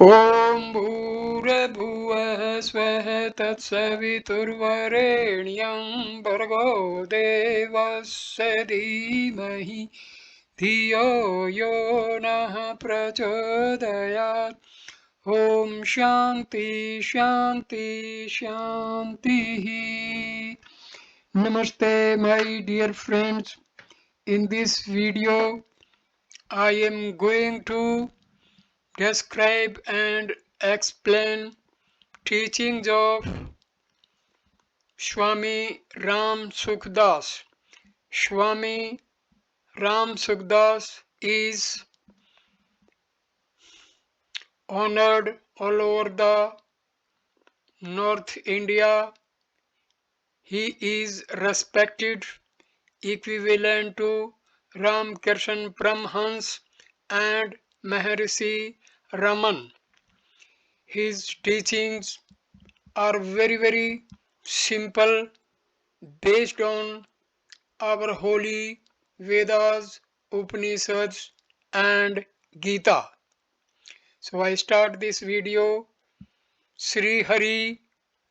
ॐ भूर्भुवः स्वः तत्सवितुर्वरेण्यं भर्गो देवस्य धीमहि धियो यो नः प्रचोदयात्। ॐ शान्ति शान्ति शान्तिः. Namaste, my dear friends. In this video, I am going to describe and explain teachings of Swami Ramsukhdas. Swami Ramsukhdas is honored all over the North India. He is respected equivalent to Ramkrishna Paramahansa and Maharishi Raman. His teachings are very simple, based on our holy Vedas, Upanishads and Gita. So I start this video. Sri Hari,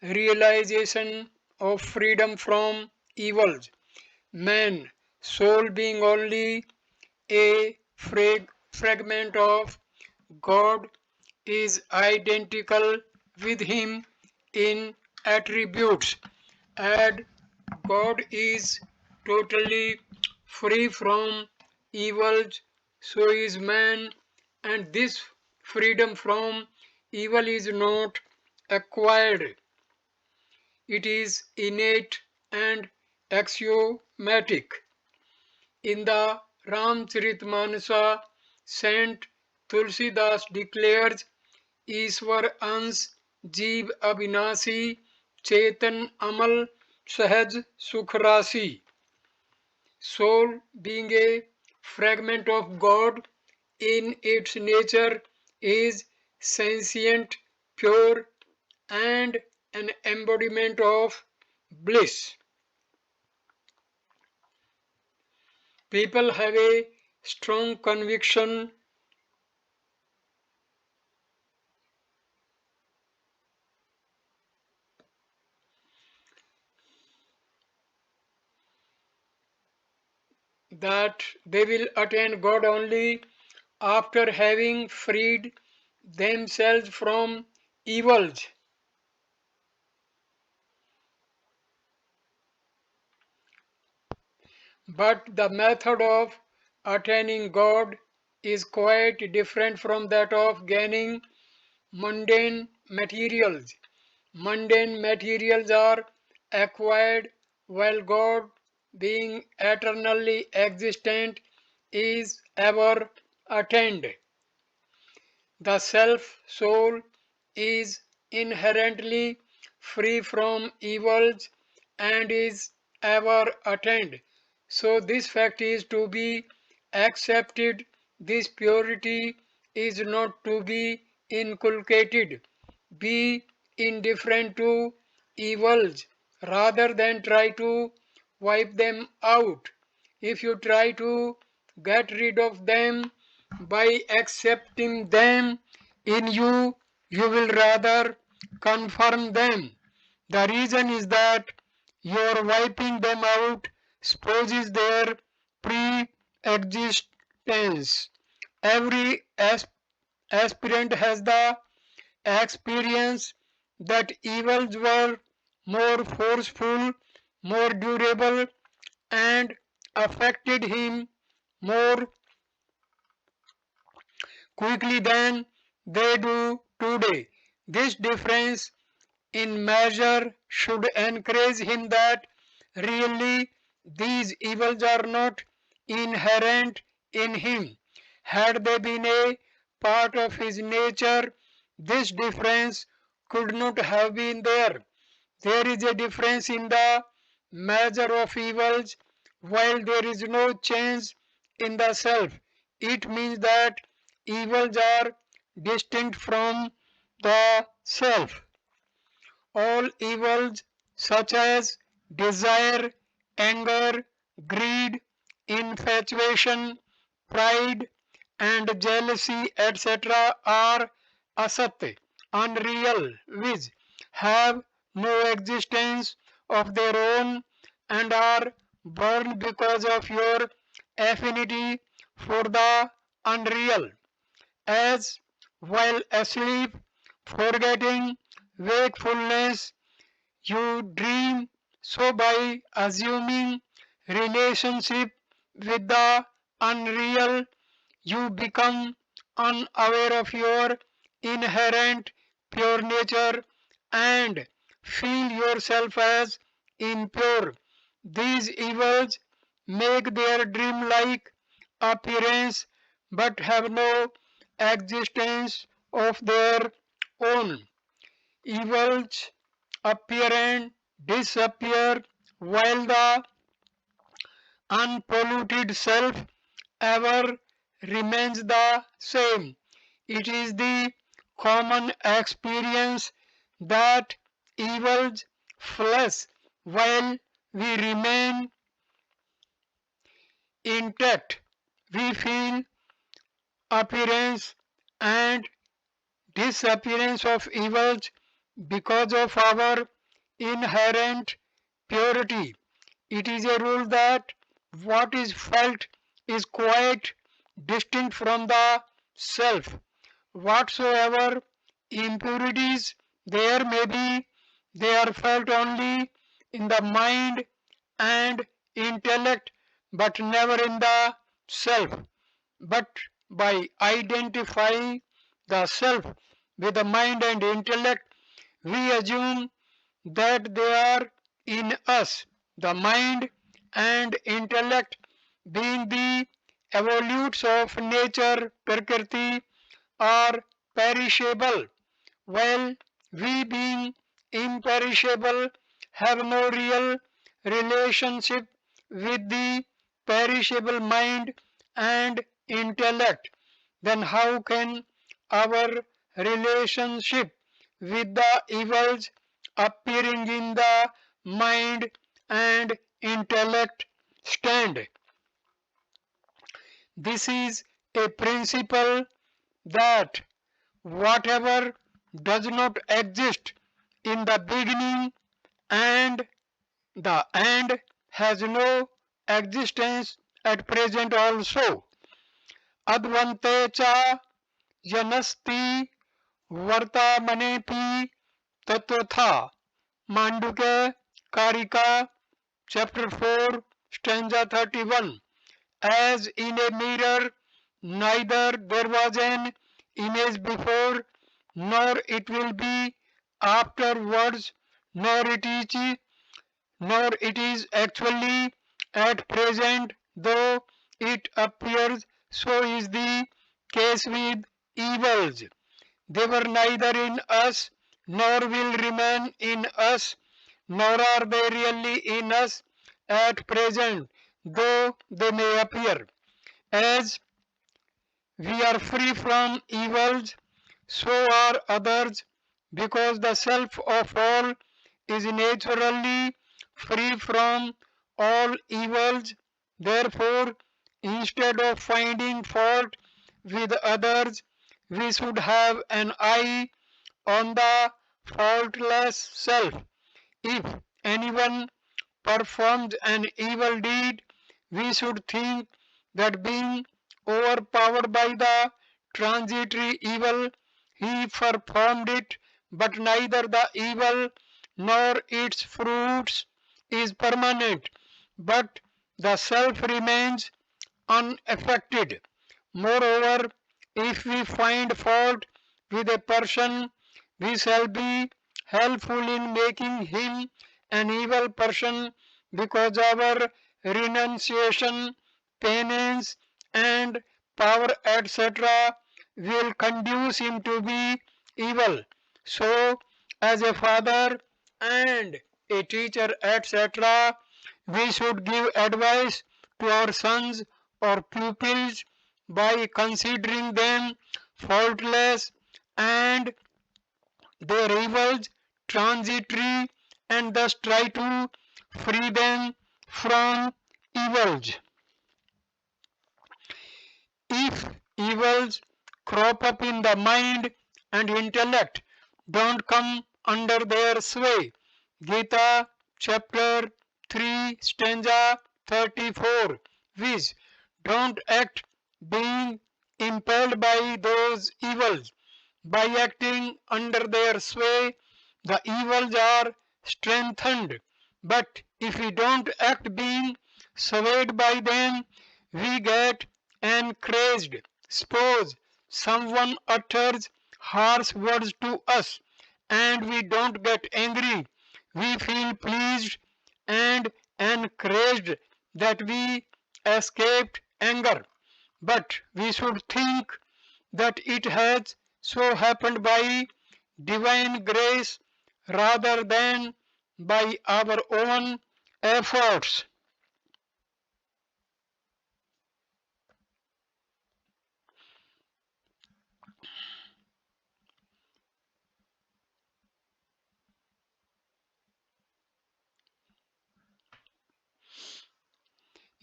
realization of freedom from evils. Man, soul being only a fragment of God, is identical with him in attributes, and God is totally free from evils, so is man, and this freedom from evil is not acquired, it is innate and axiomatic. In the Ramcharitmanas, Saint Tulsidas declares, ईश्वर अंश जीव अविनाशी चेतन अमल सहज सुख राशि. Soul being a fragment of God in its nature is sentient, pure and an embodiment of bliss. People have a strong conviction that they will attain God only after having freed themselves from evils. But the method of attaining God is quite different from that of gaining mundane materials. Mundane materials are acquired, while God, being eternally existent, is ever attained. The self-soul is inherently free from evils and is ever attained. So this fact is to be accepted. This purity is not to be inculcated. Be indifferent to evils rather than try to wipe them out. If you try to get rid of them by accepting them in you, you will rather confirm them. The reason is that your wiping them out exposes their pre-existence. Every aspirant has the experience that evils were more forceful, more durable, and affected him more quickly than they do today. This difference in measure should encourage him that really these evils are not inherent in him. Had they been a part of his nature, this difference could not have been there. There is a difference in the measure of evils, while there is no change in the self. It means that evils are distinct from the self. All evils such as desire, anger, greed, infatuation, pride, and jealousy, etc., are asat, unreal, which have no existence of their own and are born because of your affinity for the unreal. As while asleep, forgetting wakefulness, you dream, so by assuming relationship with the unreal, you become unaware of your inherent pure nature and feel yourself as impure. These evils make their dream-like appearance but have no existence of their own. Evils appear and disappear while the unpolluted self ever remains the same. It is the common experience that evils flesh while we remain intact. We feel appearance and disappearance of evils because of our inherent purity. It is a rule that what is felt is quite distinct from the self. Whatsoever impurities there may be, they are felt only in the mind and intellect, but never in the self. But by identifying the self with the mind and intellect, we assume that they are in us. The mind and intellect being the evolutes of nature, Prakriti, are perishable, while we being imperishable have no real relationship with the perishable mind and intellect. Then how can our relationship with the evils appearing in the mind and intellect stand? This is a principle that whatever does not exist in the beginning and the end has no existence at present also. Advante cha yanasti vartamanepi tatotha. Mandukya Karika chapter 4 stanza 31. As in a mirror, neither there was an image before, nor it will be afterwards, nor it is actually at present, though it appears, so is the case with evils. They were neither in us, nor will remain in us, nor are they really in us at present, though they may appear. As we are free from evils, so are others, because the self of all is naturally free from all evils. Therefore, instead of finding fault with others, we should have an eye on the faultless self. If anyone performs an evil deed, we should think that being overpowered by the transitory evil, he performed it, but neither the evil nor its fruits is permanent, but the self remains unaffected. Moreover, if we find fault with a person, we shall be helpful in making him an evil person, because our renunciation, penance, and power, etc., will conduce him to be evil. So, as a father and a teacher, etc., we should give advice to our sons or pupils by considering them faultless and their evils transitory, and thus try to free them from evils. If evils crop up in the mind and intellect don't come under their sway. Gita chapter 3 stanza 34 which don't act being impelled by those evils. By acting under their sway, the evils are strengthened. But if we don't act being swayed by them, we get encouraged. Suppose someone utters harsh words to us and we don't get angry. We feel pleased and encouraged that we escaped anger. But we should think that it has so happened by divine grace rather than by our own efforts.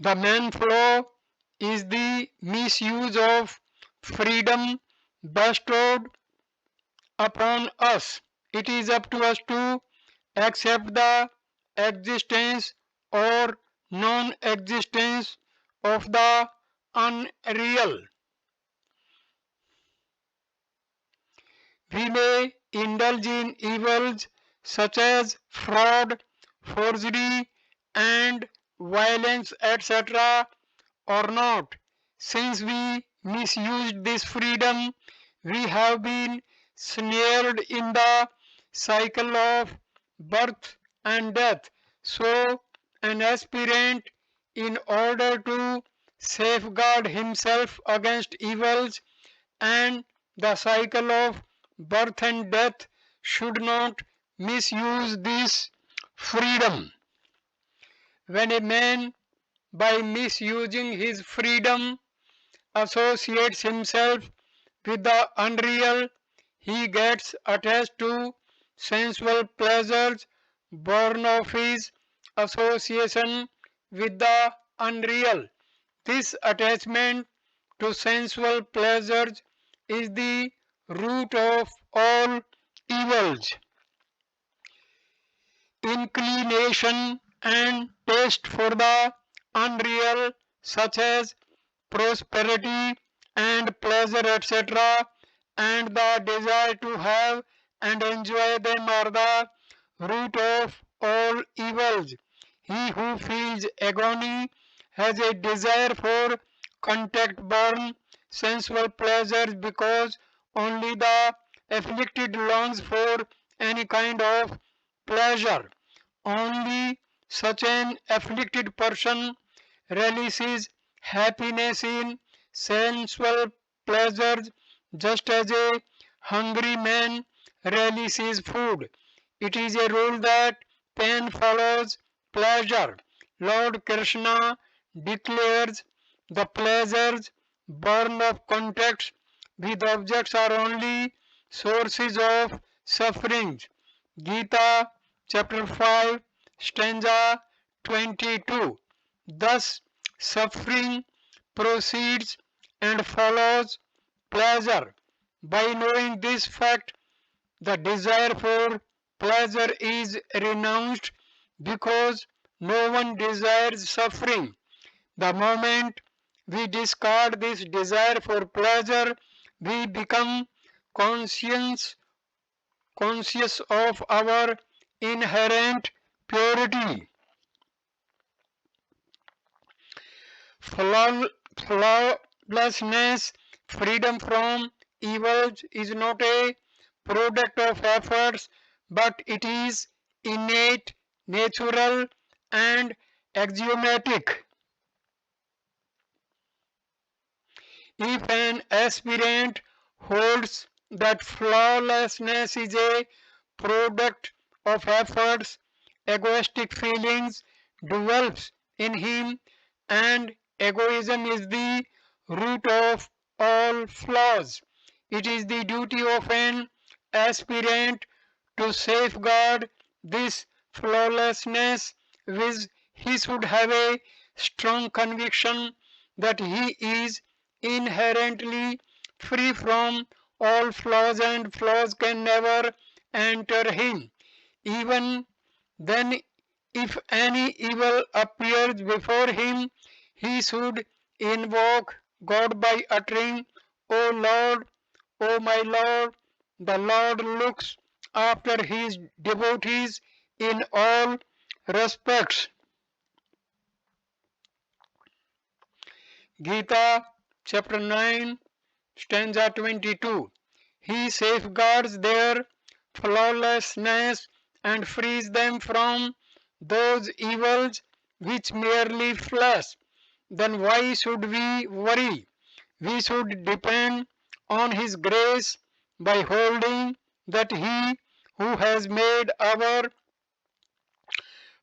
The main flaw is the misuse of freedom bestowed upon us. It is up to us to accept the existence or non existence of the unreal. We may indulge in evils such as fraud, forgery, and violence, etc., or not. Since we misused this freedom, we have been snared in the cycle of birth and death. So, an aspirant, in order to safeguard himself against evils and the cycle of birth and death, should not misuse this freedom. When a man, by misusing his freedom, associates himself with the unreal, he gets attached to sensual pleasures born of his association with the unreal. This attachment to sensual pleasures is the root of all evils. Inclination and taste for the unreal, such as prosperity and pleasure, etc., and the desire to have and enjoy them are the root of all evils. He who feels agony has a desire for contact born sensual pleasures because only the afflicted longs for any kind of pleasure. Only such an afflicted person relishes happiness in sensual pleasures just as a hungry man relishes food. It is a rule that pain follows pleasure. Lord Krishna declares the pleasures born of contacts with objects are only sources of sufferings. Gita chapter 5 stanza 22. Thus suffering proceeds and follows pleasure. By knowing this fact, the desire for pleasure is renounced because no one desires suffering. The moment we discard this desire for pleasure, we become conscious, conscious of our inherent purity. Flawlessness, freedom from evils is not a product of efforts, but it is innate, natural, and axiomatic. If an aspirant holds that flawlessness is a product of efforts, egoistic feelings develops in him and egoism is the root of all flaws. It is the duty of an aspirant to safeguard this flawlessness which he should have a strong conviction that he is inherently free from all flaws, and flaws can never enter him. Even then, if any evil appears before him, he should invoke God by uttering, O Lord, O my Lord. The Lord looks after his devotees in all respects. Gita chapter 9 stanza 22. He safeguards their flawlessness and frees them from those evils which merely flash. Then why should we worry? We should depend on His grace by holding that He who has made our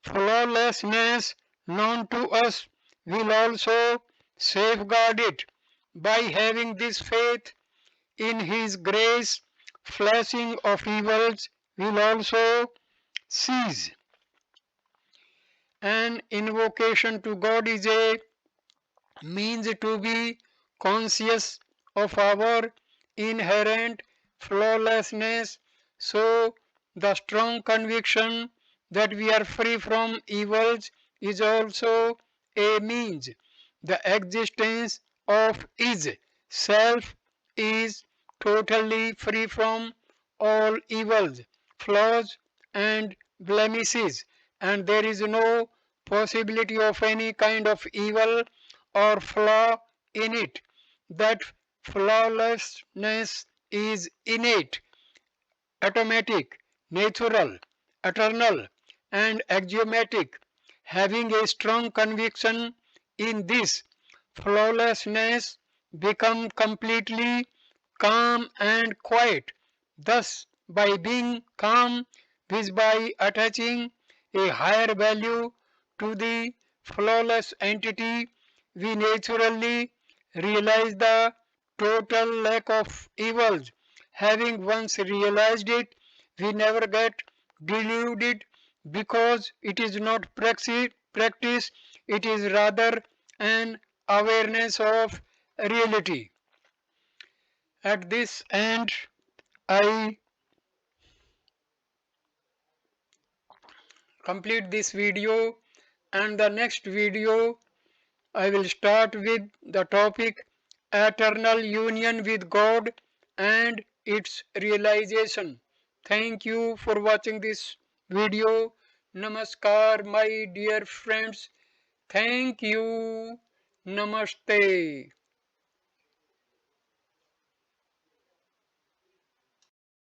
flawlessness known to us will also safeguard it. By having this faith in His grace, flashing of evils will also cease. An invocation to God is a means to be conscious of our inherent flawlessness. So, the strong conviction that we are free from evils is also a means. The existence of is self is totally free from all evils, flaws, and blemishes, and there is no possibility of any kind of evil or flaw in it. That flawlessness is innate, automatic, natural, eternal, and axiomatic. Having a strong conviction in this flawlessness, become completely calm and quiet. Thus, by being calm, is by attaching a higher value to the flawless entity, we naturally realize the total lack of evils. Having once realized it, we never get deluded because it is not practice, it is rather an awareness of reality. At this end, I complete this video, and the next video I will start with the topic eternal union with God and its realization. Thank you for watching this video. Namaskar, my dear friends. Thank you. Namaste.